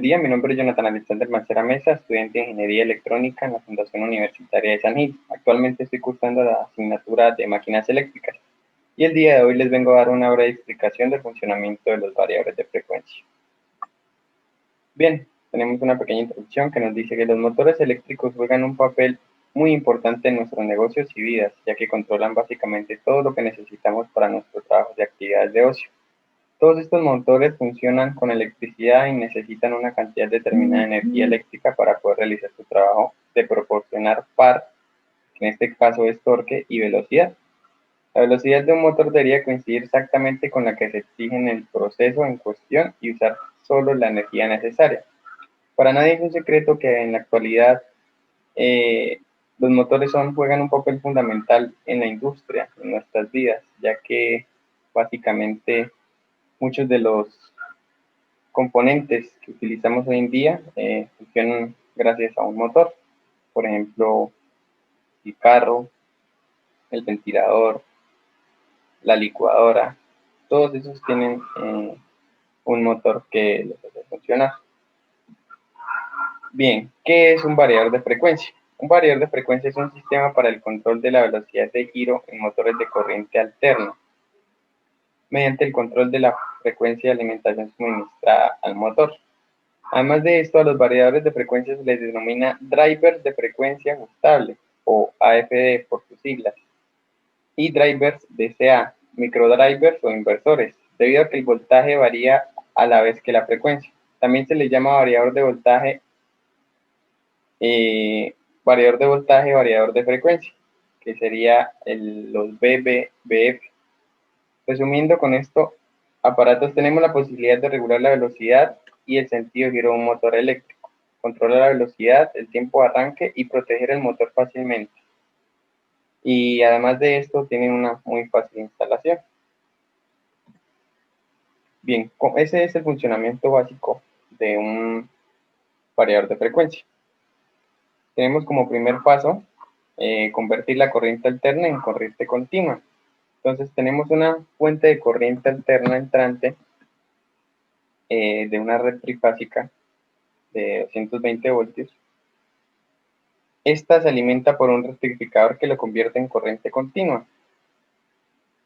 Buen día, mi nombre es Jonathan Alexander Mancera Mesa, estudiante de Ingeniería Electrónica en la Fundación Universitaria de San Gil. Actualmente estoy cursando la asignatura de Máquinas Eléctricas y el día de hoy les vengo a dar una breve explicación del funcionamiento de los variadores de frecuencia. Bien, tenemos una pequeña introducción que nos dice que los motores eléctricos juegan un papel muy importante en nuestros negocios y vidas, ya que controlan básicamente todo lo que necesitamos para nuestros trabajos y actividades de ocio. Todos estos motores funcionan con electricidad y necesitan una cantidad determinada de energía eléctrica para poder realizar su trabajo de proporcionar par, que en este caso es torque y velocidad. La velocidad de un motor debería coincidir exactamente con la que se exige en el proceso en cuestión y usar solo la energía necesaria. Para nadie es un secreto que en la actualidad los motores juegan un papel fundamental en la industria, en nuestras vidas, ya que básicamente muchos de los componentes que utilizamos hoy en día funcionan gracias a un motor. Por ejemplo, el carro, el ventilador, la licuadora, todos esos tienen un motor que los hace funcionar. Bien, ¿qué es un variador de frecuencia? Un variador de frecuencia es un sistema para el control de la velocidad de giro en motores de corriente alterna, mediante el control de la frecuencia de alimentación suministrada al motor. Además de esto, a los variadores de frecuencia se les denomina drivers de frecuencia ajustable, o AFD por sus siglas, y drivers DCA, microdrivers o inversores, debido a que el voltaje varía a la vez que la frecuencia. También se les llama variador de voltaje, variador de frecuencia, que sería los BF. Resumiendo con esto, aparatos tenemos la posibilidad de regular la velocidad y el sentido de giro de un motor eléctrico, controlar la velocidad, el tiempo de arranque y proteger el motor fácilmente. Y además de esto, tienen una muy fácil instalación. Bien, ese es el funcionamiento básico de un variador de frecuencia. Tenemos como primer paso convertir la corriente alterna en corriente continua. Entonces tenemos una fuente de corriente alterna entrante de una red trifásica de 220 voltios. Esta se alimenta por un rectificador que lo convierte en corriente continua,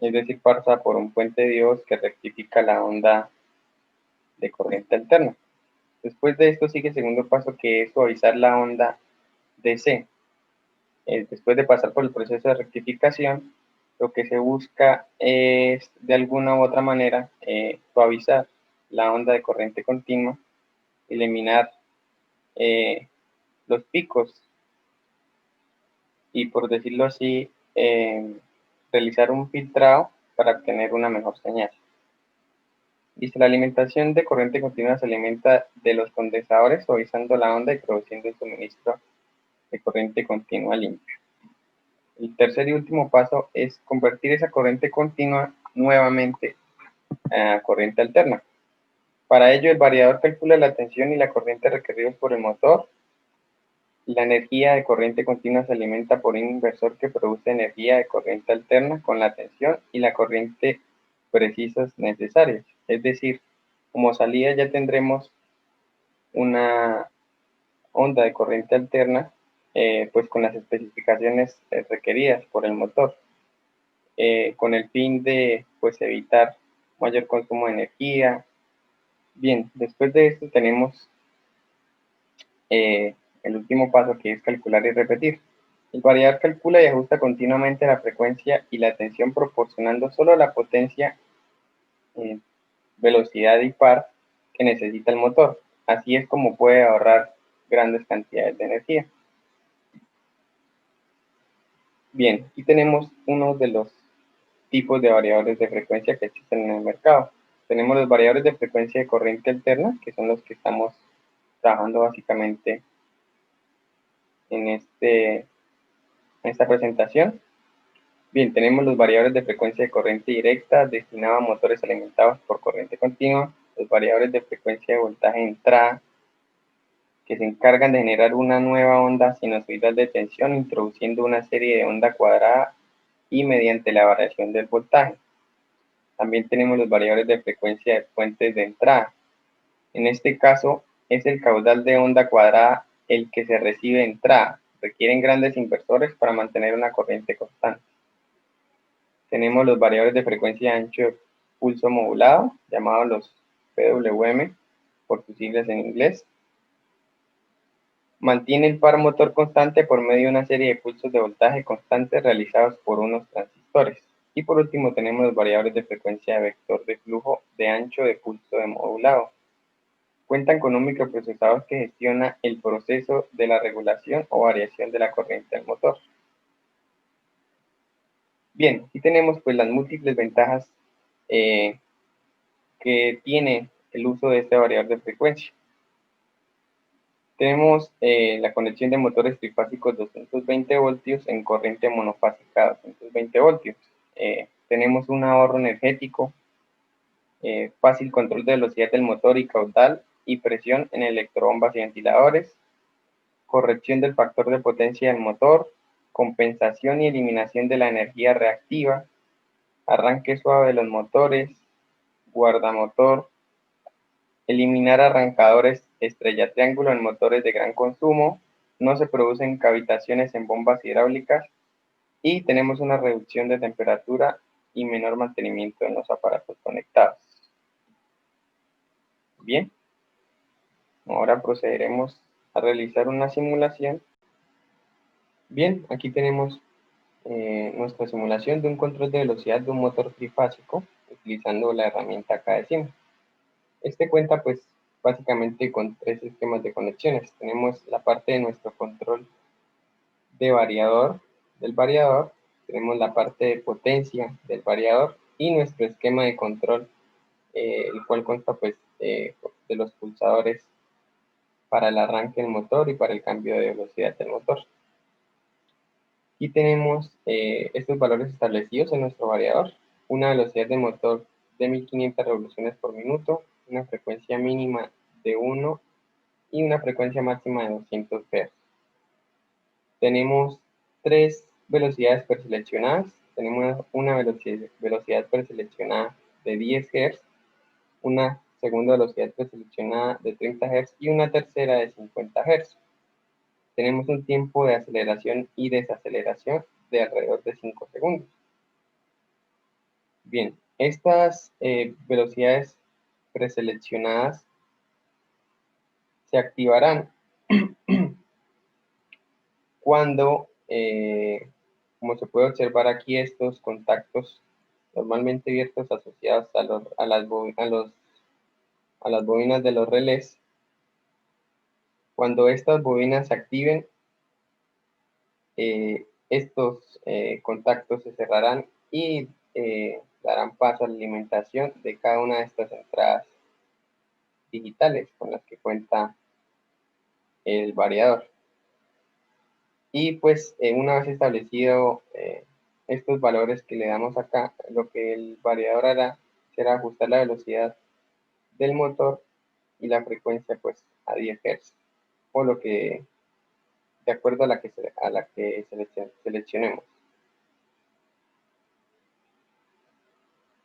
es decir, pasa por un puente Dios que rectifica la onda de corriente alterna. Después de esto sigue el segundo paso, que es suavizar la onda DC. Después de pasar por el proceso de rectificación, lo que se busca es de alguna u otra manera suavizar la onda de corriente continua, eliminar los picos y, por decirlo así, realizar un filtrado para obtener una mejor señal. Listo, la alimentación de corriente continua se alimenta de los condensadores, suavizando la onda y produciendo un suministro de corriente continua limpio. El tercer y último paso es convertir esa corriente continua nuevamente a corriente alterna. Para ello, el variador calcula la tensión y la corriente requeridos por el motor. La energía de corriente continua se alimenta por un inversor que produce energía de corriente alterna con la tensión y la corriente precisas necesarias. Es decir, como salida ya tendremos una onda de corriente alterna pues con las especificaciones requeridas por el motor, con el fin de pues evitar mayor consumo de energía. Bien, después de esto tenemos el último paso, que es calcular y repetir. El variador calcula y ajusta continuamente la frecuencia y la tensión proporcionando solo la potencia, velocidad y par que necesita el motor. Así es como puede ahorrar grandes cantidades de energía. Bien, aquí tenemos uno de los tipos de variadores de frecuencia que existen en el mercado. Tenemos los variadores de frecuencia de corriente alterna, que son los que estamos trabajando básicamente en esta presentación. Bien, tenemos los variadores de frecuencia de corriente directa destinados a motores alimentados por corriente continua, los variadores de frecuencia de voltaje de entrada, que se encargan de generar una nueva onda sinusoidal de tensión introduciendo una serie de onda cuadrada y mediante la variación del voltaje. También tenemos los variadores de frecuencia de fuentes de entrada. En este caso, es el caudal de onda cuadrada el que se recibe de entrada. Requieren grandes inversores para mantener una corriente constante. Tenemos los variadores de frecuencia de ancho de pulso modulado, llamados los PWM, por sus siglas en inglés. Mantiene el par motor constante por medio de una serie de pulsos de voltaje constantes realizados por unos transistores. Y por último tenemos los variadores de frecuencia de vector de flujo de ancho de pulso de modulado. Cuentan con un microprocesador que gestiona el proceso de la regulación o variación de la corriente del motor. Bien, aquí tenemos pues las múltiples ventajas que tiene el uso de este variador de frecuencia. Tenemos la conexión de motores trifásicos 220 voltios en corriente monofásica 220 voltios. Tenemos un ahorro energético, fácil control de velocidad del motor y caudal y presión en electrobombas y ventiladores, corrección del factor de potencia del motor, compensación y eliminación de la energía reactiva, arranque suave de los motores, guardamotor, eliminar arrancadores estrella triángulo en motores de gran consumo, no se producen cavitaciones en bombas hidráulicas y tenemos una reducción de temperatura y menor mantenimiento en los aparatos conectados. Bien, ahora procederemos a realizar una simulación. Bien, aquí tenemos nuestra simulación de un control de velocidad de un motor trifásico utilizando la herramienta KDSIM. Este cuenta pues básicamente con tres esquemas de conexiones. Tenemos la parte de nuestro control de variador del variador, tenemos la parte de potencia del variador y nuestro esquema de control, el cual consta pues de los pulsadores para el arranque del motor y para el cambio de velocidad del motor. Aquí tenemos estos valores establecidos en nuestro variador, una velocidad de motor de 1500 revoluciones por minuto, una frecuencia mínima de 1 y una frecuencia máxima de 200 Hz. Tenemos tres velocidades preseleccionadas. Tenemos una velocidad preseleccionada de 10 Hz, una segunda velocidad preseleccionada de 30 Hz y una tercera de 50 Hz. Tenemos un tiempo de aceleración y desaceleración de alrededor de 5 segundos. Bien, estas velocidades preseleccionadas se activarán cuando, como se puede observar aquí, estos contactos normalmente abiertos asociados a las bobinas de los relés, cuando estas bobinas se activen, estos contactos se cerrarán y darán paso a la alimentación de cada una de estas entradas digitales con las que cuenta el variador. Y pues una vez establecido estos valores que le damos acá, lo que el variador hará será ajustar la velocidad del motor y la frecuencia pues a 10 Hz, o lo que, de acuerdo a la que seleccionemos.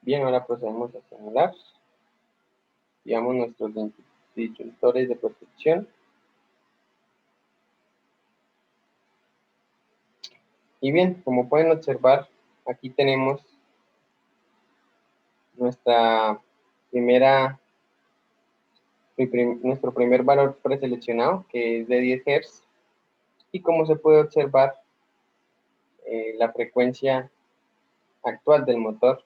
Bien, ahora procedemos a simular. Digamos nuestros disyuntores de protección. Y bien, como pueden observar, aquí tenemos nuestra nuestro primer valor preseleccionado, que es de 10 Hz. Y como se puede observar, la frecuencia actual del motor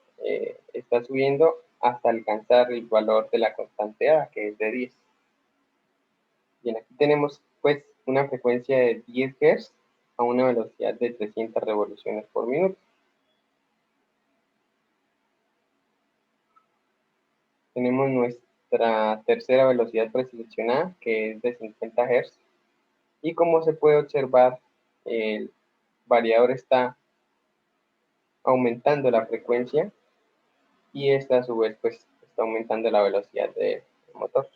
está subiendo hasta alcanzar el valor de la constante A, que es de 10. Bien, aquí tenemos pues una frecuencia de 10 Hz a una velocidad de 300 revoluciones por minuto. Tenemos nuestra tercera velocidad preseleccionada, que es de 50 Hz. Y como se puede observar, el variador está aumentando la frecuencia y esta a su vez pues está aumentando la velocidad del motor.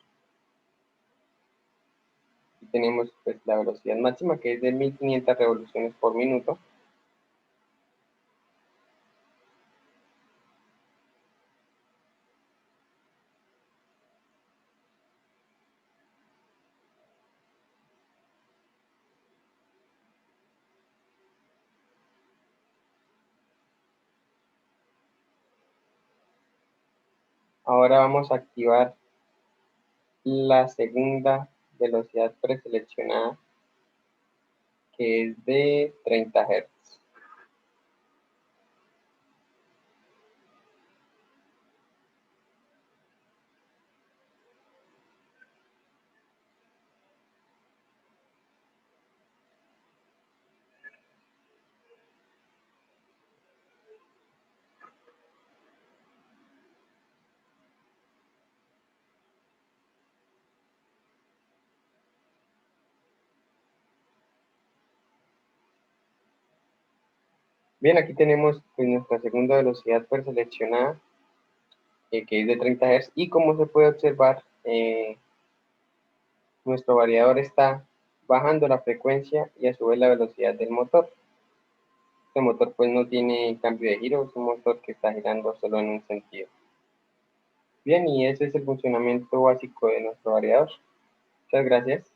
Y tenemos pues la velocidad máxima, que es de 1500 revoluciones por minuto. Ahora vamos a activar la segunda velocidad preseleccionada, que es de 30 Hz. Bien, aquí tenemos pues, nuestra segunda velocidad preseleccionada, que es de 30 Hz, y como se puede observar, nuestro variador está bajando la frecuencia y a su vez la velocidad del motor. Este motor pues no tiene cambio de giro, es un motor que está girando solo en un sentido. Bien, y ese es el funcionamiento básico de nuestro variador. Muchas gracias.